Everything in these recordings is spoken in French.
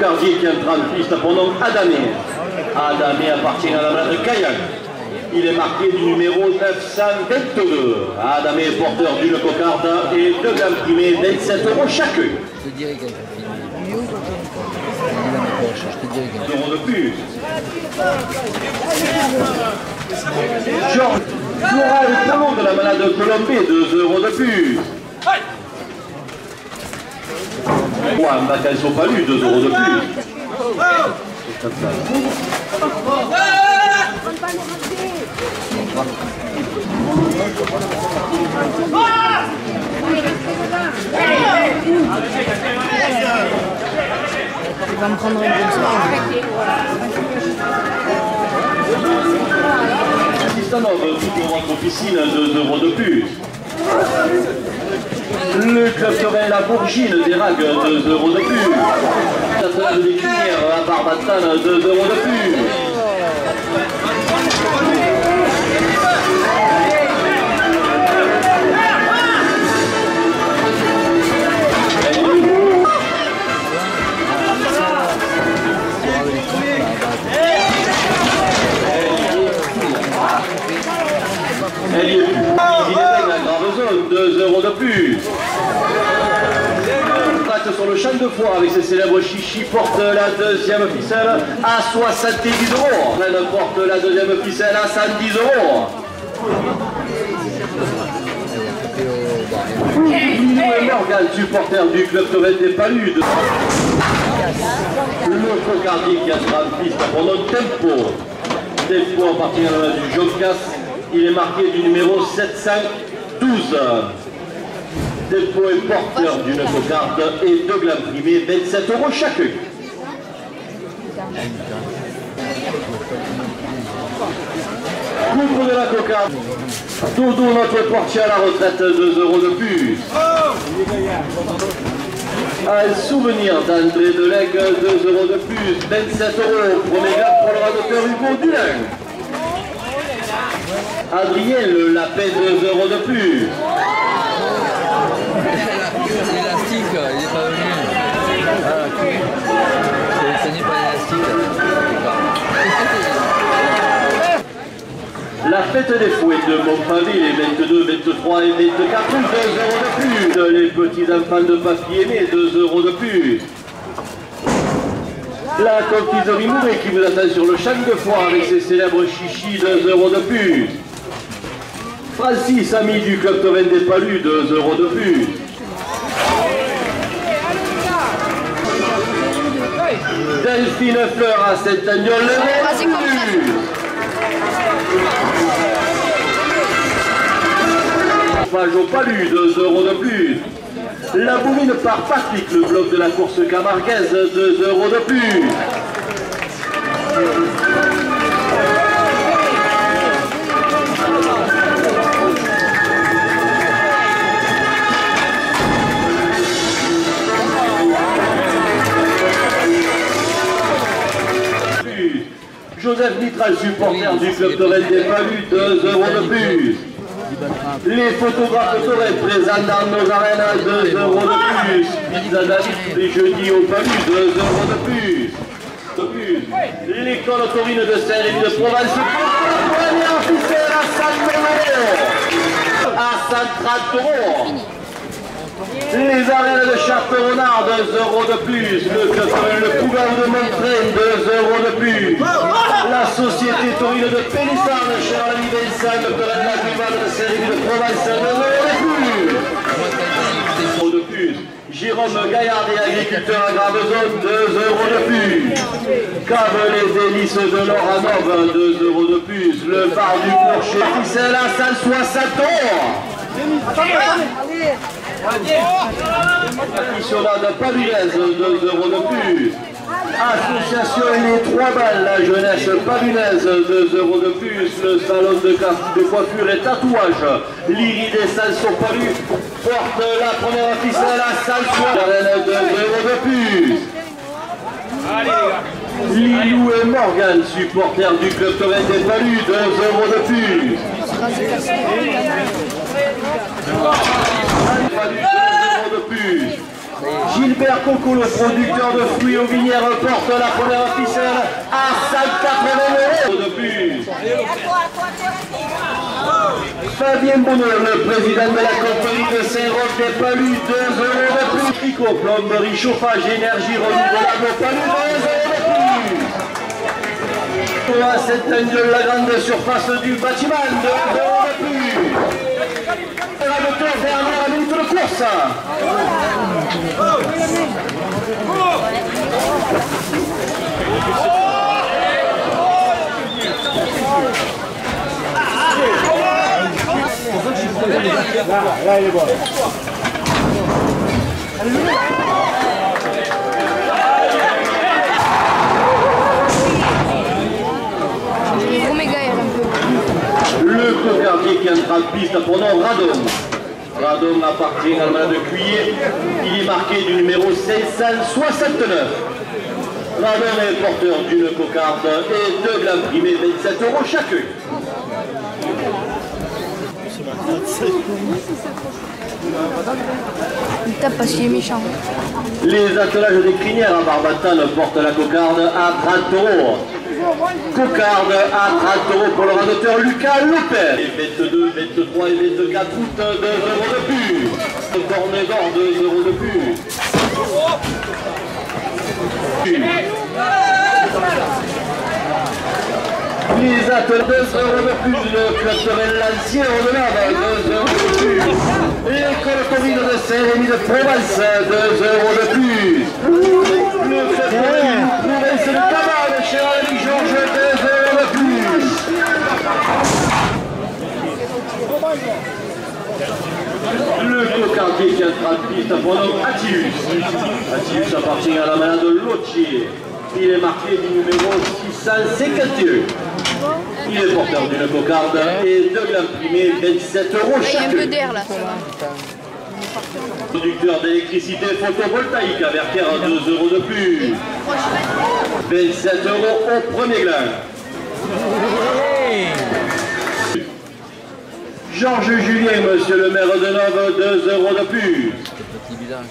Cocardier qui entre en piste pour nom Adamé. Adamé appartient à la malade de Caillac. Il est marqué du numéro 922. Adamé est porteur d'une cocarde et 2 gammes primées, 27 € chacun. Je te dirais qu'elle fait €. De plus. Georges Floral Camon de la malade de Colombie, 2 € de plus. Juan Bacalso Palu, 2 € de plus. Il va me prendre une bonne soirée. Sistanov, tout pour votre officine, 2 € de plus. Le club Torel La Bourgine des Ragues, 2 € de plus. L'attelage des Crinières à Barbastane, 2 € de plus. Elle y est plus. Il est avec la grave zone, 2 € de plus. Passe sur le champ de foire avec ses célèbres chichis, porte la deuxième ficelle à 70 €. Elle porte la deuxième ficelle à 110 €. Lino et Morgan, supporter du club Torel des Paludes. Le Cocardier qui entre en piste pour notre tempo. Tempo en partie du Jocas. Il est marqué du numéro 712. Tempo est porteur d'une cocarde et 2 glammes primées, 27 € chacun. Coupe de la cocarde. Dodo, notre portier à la retraite, 2 € de plus. Un souvenir d'André Delegue, 2 € de plus, 27 €. Premier gars pour le radoteur Hugo Dulin. Adrien Le Lapin, 2 € de plus. l'élastique, il n'est pas venu. Ce n'est pas l'élastique. La fête des fouets de Montpavé, les 22, 23 et 24, 2 € de plus. Les petits enfants de papier aimé, 2 € de plus. La confiserie Mouret qui vous attend sur le champ de foire avec ses célèbres chichis, 2 € de plus. Francis, ami du club Torel des Palus, 2 € de plus. Delphine Fleur à Saint-Agnol, le plus. Page au Palu, 2 € de plus. La bourrine par Patrick, le bloc de la course camarguaise, 2 € de plus. Joseph Nitral, supporter du club Torel des Palus, 2 € de plus. Les photographes Torel présents dans nos arènes, 2 € de plus. Pizza David tous les jeudis au Palu, 2 € de plus. L'école taurine de Saint-Rémy de Provence, premier officiel à 100 € à 130 €. Les arènes de Château-Renard, 2 € de plus. Le club Torel Le Cougar de Montrain, 2 € de plus. La société taurine de Pélissard, cher ami Vincent, le Torel La Guimale de Saint-Rémy de Provence, 2 € de plus. Jérôme Gaillard et agriculteur à Gravezone, 2 € de plus. Cave les délices de Loranov, 2 € de plus. Le bar du Bourget, ficelle à 160 €. Aficionade palunaise, 2 € de plus. Association Les 3 balles, la jeunesse palunaise, 2 € de plus. Le salon de coiffure et tatouage, l'iridescence au Palu, porte la première ficelle à 160 €, 2 € de plus. Lilou et Morgan, supporters du club Torel des Palus, 2 € de plus. Gilbert Super Coco, le producteur de fruits aux Vinières, porte la première ficelle à 180 € de plus. Fabien Bonheur, le président de la compagnie de Saint-Roch des Palus, 2 € de plus. Tricot, plomberie, chauffage, énergie renouvelable, Palus, 2 € de plus. Pour à Saint-Angel, la grande surface du bâtiment, 2 € de plus. Le tour dernière minute de course. Là, il est bon. Le cocardier qui entra de piste pour nom Radom. Radom appartient à la de Cuiller. Il est marqué du numéro 569. Radom est porteur d'une cocarde et 2 glands primés, 27 € chacun. Il tape parce qu'il est méchant. Les attelages des crinières à Barbatan portent la cocarde à 30 €. Cocarde à 30 € pour le radoteur Lucas Lopez. Et 22, 23 et 24 août, 2 € de plus. Cornet d'or, 2 € de plus. Les athlètes, 2 € de plus. Le club de Lancier, au-delà, 2 € de plus. L'école Covid de Saint-Rémy de Provence, 2 € de plus. Le club de Provence de Cabane, cher ami Georges, 2 € de plus. Le cocardier qui entra de piste pour nom Atius. Atius appartient à la malade de Lotier. Il est marqué du numéro 651. Il est porteur d'une cocarde et 2 glands primés, 27 € Il y a chacun. un peu d'air là, ça va. Producteur d'électricité photovoltaïque à Vercaire, 2 € de plus. 27 € au premier gland. Georges Julien, monsieur le maire de Nove, 2 € de plus. Petit village.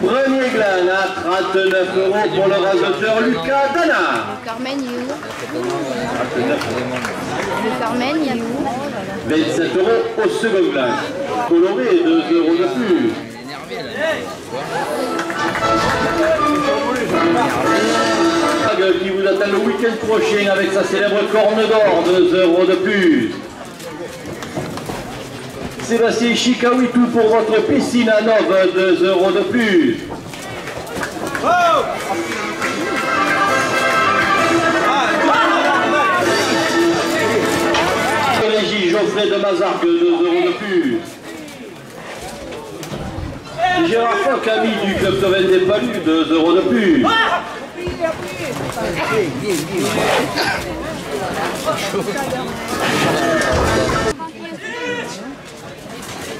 Premier gland à 39 € pour le rasoteur Lucas Dana. Le Carmen, il est où? 39 €. Le Carmen, il est où? 27 € au second gland. Coloré, 2 € de plus. Énervé là. Qui vous attend le week-end prochain avec sa célèbre corne d'or, 2 € de plus. Sébastien Chikaoui, tout pour votre piscine à Nove, 2 € de plus. Régie Geoffrey de Mazarque, 2 € de plus. Gérard Foc, ami du club Tovin des Palus, 2 € de plus.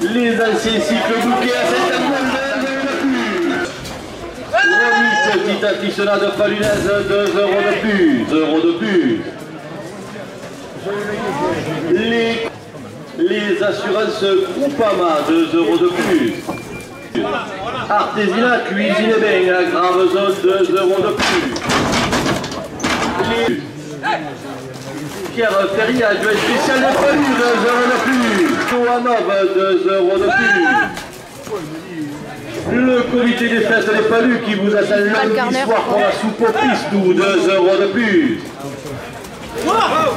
Les anciens cycles bouquets à cette année, 2 € de plus. Remise petite aficionade palunaise, 2 € de plus. 2 € de plus. Les assurances Groupama, 2 € de plus. Artésinat, cuisine et bain à Gravezone, 2 € de plus. Pierre Ferrier, adjoint spécial de Palus, 2 € de plus. Toanov, 2 € de plus. Le comité des fêtes des Palus qui vous attend lundi soir pour la soupe aux pistou, 2 € de plus.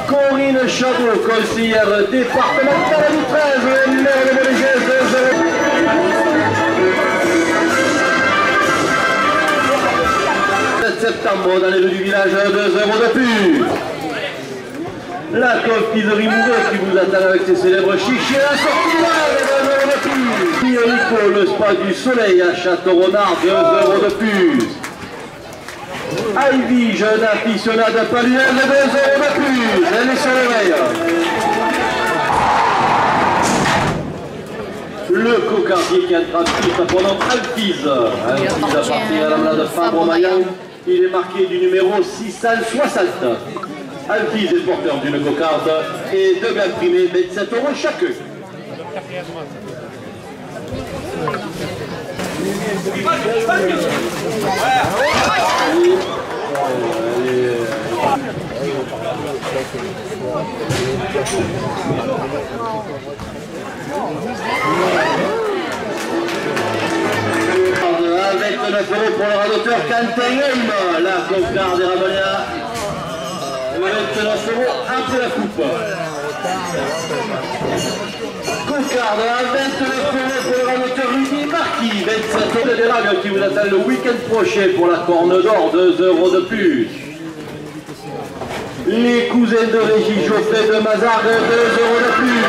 Corinne Chabot, conseillère départementale du 13, maire de Montréal, 2 € de plus. 7 septembre dans les rues du village, 2 € de plus. La confiserie Mouret qui vous attend avec ses célèbres chichis, la sortie là, 2 € de plus. Nico, le spa du soleil à Château-Renard, 2 € de plus. Ivy, jeune aficionade palunaise, 2 € de plus. Elle est sur le veille. Le cocardier qui entra de piste pendant Alphys. Alphys appartient à la malade Fabre Maillan. Il est marqué du numéro 660. Alphys est porteur d'une cocarde et 2 glands primés, 27 € chacun. Avec 9 € pour le radoteur Quentin, la cocarde des Ramonia. 29 € après la coupe. Cocarde à 29 € pour le radoteur Rudy Marquis. 27 € des rags qui vous attendent le week-end prochain pour la Corne d'Or, 2 € de plus. Les cousins de Régis Geoffrey de Mazargues, 2 € de plus.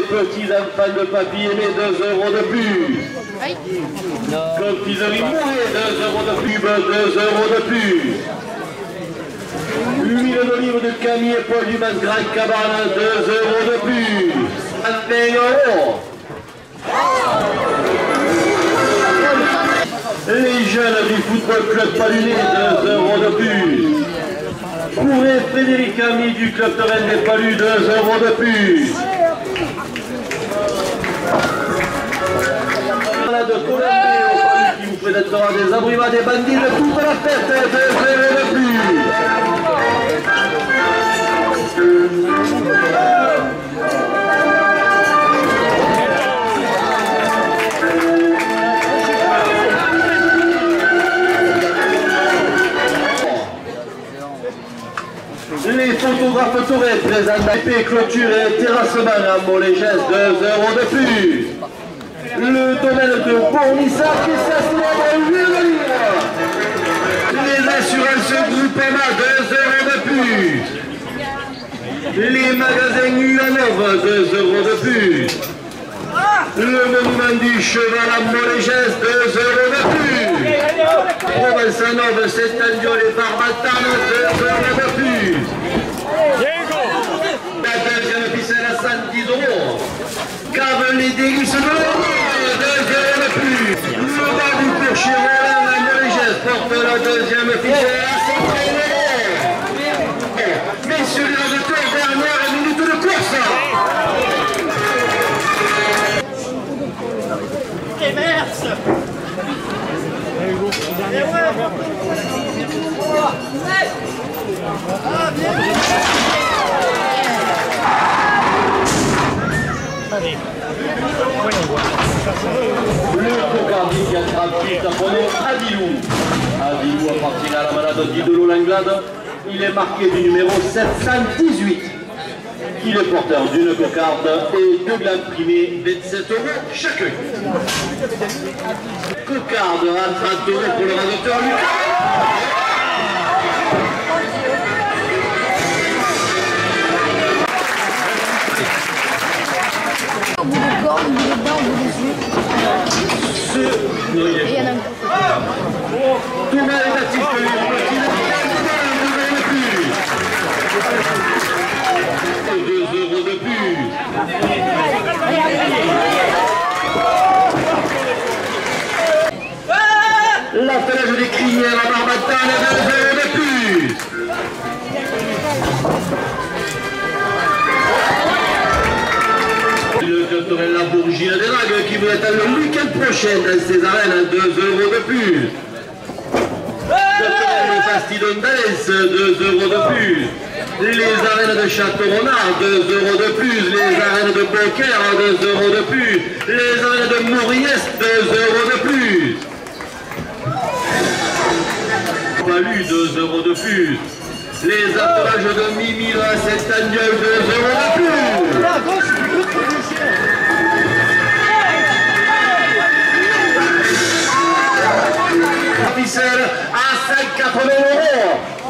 Petits enfants de papy aimé, 2 € de plus. Confiserie Mouret, 2 € de plus, 2 € de plus. L'huile d'olive de Camille et Paul du Masgrain Cabane, 2 € de plus. 21 €. Les jeunes du Football Club Palunet, 2 € de plus. Pour Frédéric Camille du Club Terrain des Palus, 2 € de plus. De Colombie qui vous présentera des abrivats, des bandits de toute la fête, 2 € de plus. Les photographes Tourette présentent épée, clôture et terrassement à Molégès, 2 € de plus. Le domaine de Bournissac et sa célèbre huile d'olive. Les assurances Groupama, 2 € de plus. Les magasins Ulanov, 2 € de plus. Le monument du cheval à Molégès, 2 € de plus. Provence-Nove, Saint-Andiol et Barbatanes, 2 € de plus. La deuxième ficelle à 110 €. Cave les délices de l'eau, 2 € de plus. Le bas du Percher Roland à Molégès porte la deuxième ficelle à 130 €. Messieurs les auditeurs, dernière minute de course. Et merci. Le Cocardi qui attrape tout à Bono, Adilou. Adilou appartient à la malade d'Idolo Langlade. Il est marqué du numéro 718. Il est porteur d'une cocarde et de glands primés, 27 € chacun. Cocarde à 30 € pour le radoteur Lucas. Au bout du corps, au bout des dents, au bout des yeux. Et il y en a un. Thomas et Baptiste, lui, petit, 2 € de plus. L'attelage des crinières à Barbatane, 2 € de plus. Le Culturel La Bourgine des Ragues qui vous attend le week-end prochain dans ces arènes, 2 € de plus. Le Fastidon d'Alès, 2 € de plus. Les arènes de Château-Renard, 2 € de plus. Les arènes de Beaucaire, 2 € de plus. Les arènes de Mauriès, 2 € de plus. Palu, 2 € de plus. Les attelages de Mimile à Saint-Andiol, 2 € de plus. Ficelle à 180 €.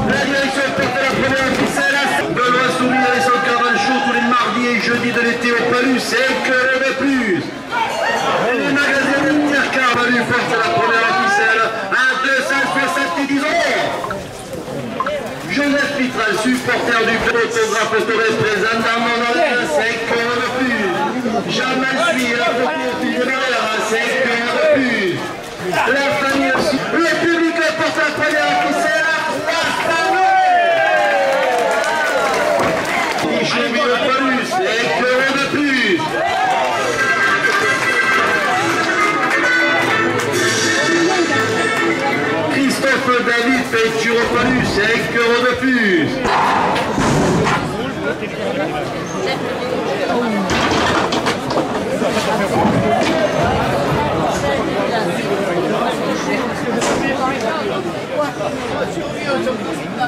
La direction porte la première ficelle à Benoît Souris et son carvan chaud tous les mardis et jeudis de l'été au Palu, 5 € de plus. Les magasins Intercar Palu portent la première ficelle à 270 €. Joseph Pitral, supporter du club autographe Torres présent dans mon arène, 5 € de plus. Jean Malsuy, la propriété de la 5 € de plus. La famille aussi. Le public porte la première peinture au palu, 5 € de plus.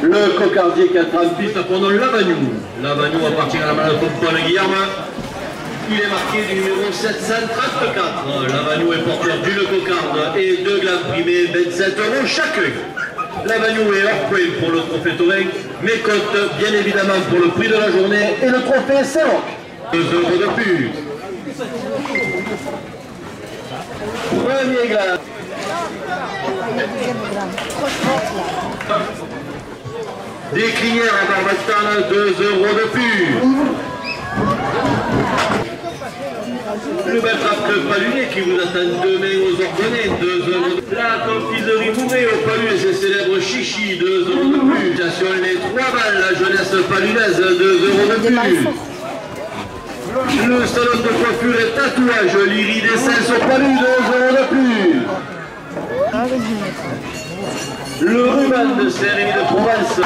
Le cocardier qui entre en piste pour nos Lavagnou. Lavagnou appartient à la marathon Paul Guillaume. Il est marqué du numéro 734. Lavagnou est porteur d'une cocarde et 2 glaces primées, 27 € chacun. Lavagnou est hors point pour le trophée Taurin, mais compte bien évidemment pour le prix de la journée et le trophée Saint-Roch. 2 € de plus. Premier glace. Des crinières à Barbastane, 2 € de plus. Le Beltrap Palunet qui vous attend demain aux Ordonnées, 2 €. La confiserie Mouret au Palu et ses célèbres chichis, 2 € de plus. Station les 3 balles, la jeunesse palunaise, 2 € de plus. Le salon de coiffure et tatouage, l'iridescence au Palu, 2 € de plus. Le ruban de Saint-Rémy de Provence.